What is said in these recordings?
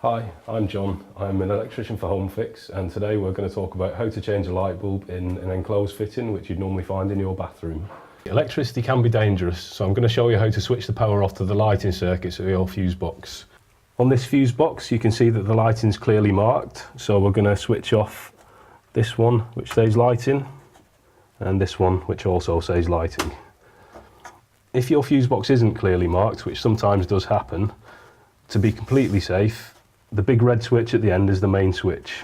Hi, I'm John. I'm an electrician for HomeFix, and today we're going to talk about how to change a light bulb in an enclosed fitting which you'd normally find in your bathroom. Electricity can be dangerous, so I'm going to show you how to switch the power off to the lighting circuits of your fuse box. On this fuse box you can see that the lighting's clearly marked, so we're going to switch off this one which says lighting and this one which also says lighting. If your fuse box isn't clearly marked, which sometimes does happen, to be completely safe, the big red switch at the end is the main switch.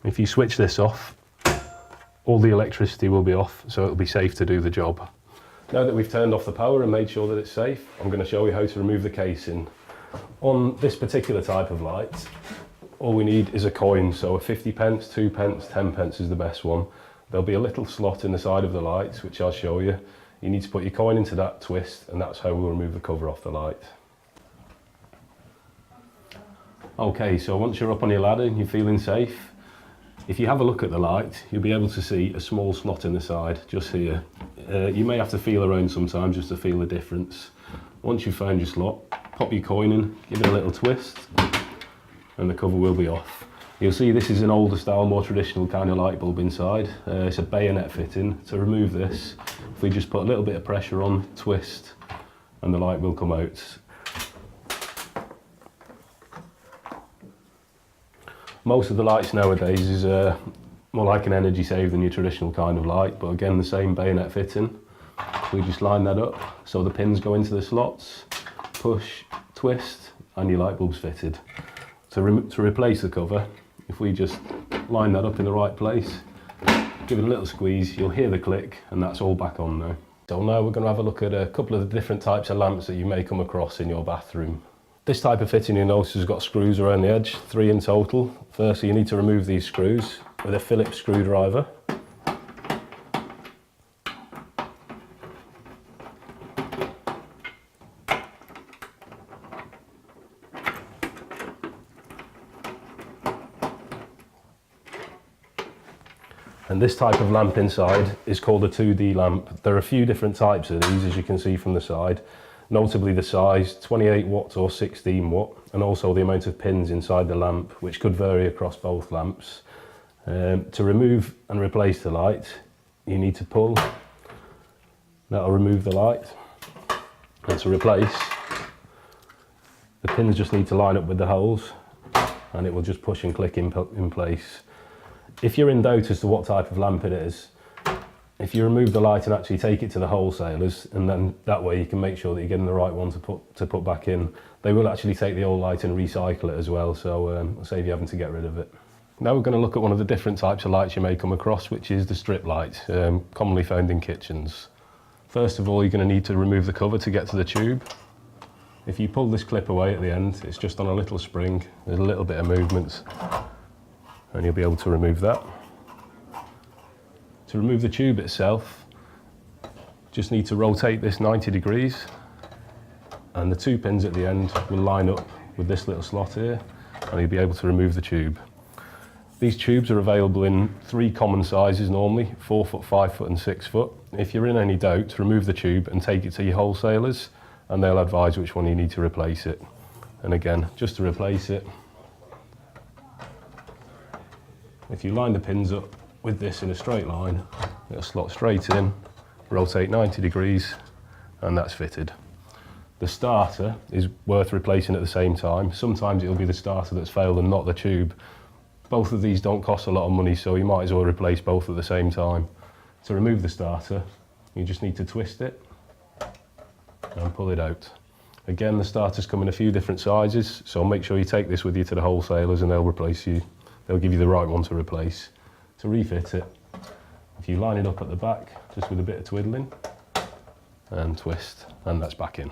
If you switch this off, all the electricity will be off, so it'll be safe to do the job. Now that we've turned off the power and made sure that it's safe, I'm going to show you how to remove the casing. On this particular type of light, all we need is a coin, so a 50 pence, 2 pence, 10 pence is the best one. There'll be a little slot in the side of the light, which I'll show you. You need to put your coin into that twist, and that's how we'll remove the cover off the light. Okay, so once you're up on your ladder and you're feeling safe, if you have a look at the light, you'll be able to see a small slot in the side, just here. You may have to feel around sometimes just to feel the difference. Once you've found your slot, pop your coin in, give it a little twist, and the cover will be off. You'll see this is an older style, more traditional kind of light bulb inside. It's a bayonet fitting. To remove this, if we just put a little bit of pressure on, twist, and the light will come out. Most of the lights nowadays is more like an energy save than your traditional kind of light, but again the same bayonet fitting. We just line that up so the pins go into the slots, push, twist, and your light bulb's fitted. To replace the cover, if we just line that up in the right place, give it a little squeeze, you'll hear the click, and that's all back on now. So now we're going to have a look at a couple of the different types of lamps that you may come across in your bathroom. This type of fitting you'll notice has got screws around the edge, 3 in total. Firstly, you need to remove these screws with a Phillips screwdriver. And this type of lamp inside is called a 2D lamp. There are a few different types of these, as you can see from the side. Notably the size, 28 watt or 16 watt, and also the amount of pins inside the lamp, which could vary across both lamps. To remove and replace the light, you need to pull. That'll remove the light. And to replace, the pins just need to line up with the holes, and it will just push and click in place. If you're in doubt as to what type of lamp it is, if you remove the light and actually take it to the wholesalers, and then that way you can make sure that you're getting the right one to put back in, they will actually take the old light and recycle it as well, so it'll save you having to get rid of it. Now we're going to look at one of the different types of lights you may come across, which is the strip light, commonly found in kitchens. First of all, you're going to need to remove the cover to get to the tube. If you pull this clip away at the end, it's just on a little spring, there's a little bit of movement, and you'll be able to remove that. To remove the tube itself, just need to rotate this 90 degrees, and the 2 pins at the end will line up with this little slot here, and you'll be able to remove the tube. These tubes are available in 3 common sizes normally, 4 foot, 5 foot and 6 foot. If you're in any doubt, remove the tube and take it to your wholesalers, and they'll advise which one you need to replace it. And again, just to replace it, if you line the pins up with this in a straight line, it'll slot straight in, rotate 90 degrees, and that's fitted. The starter is worth replacing at the same time. Sometimes it'll be the starter that's failed and not the tube. Both of these don't cost a lot of money, so you might as well replace both at the same time. To remove the starter, you just need to twist it and pull it out. Again, the starters come in a few different sizes, so make sure you take this with you to the wholesalers and they'll give you the right one to replace. To refit it, if you line it up at the back, just with a bit of twiddling, and twist, and that's back in.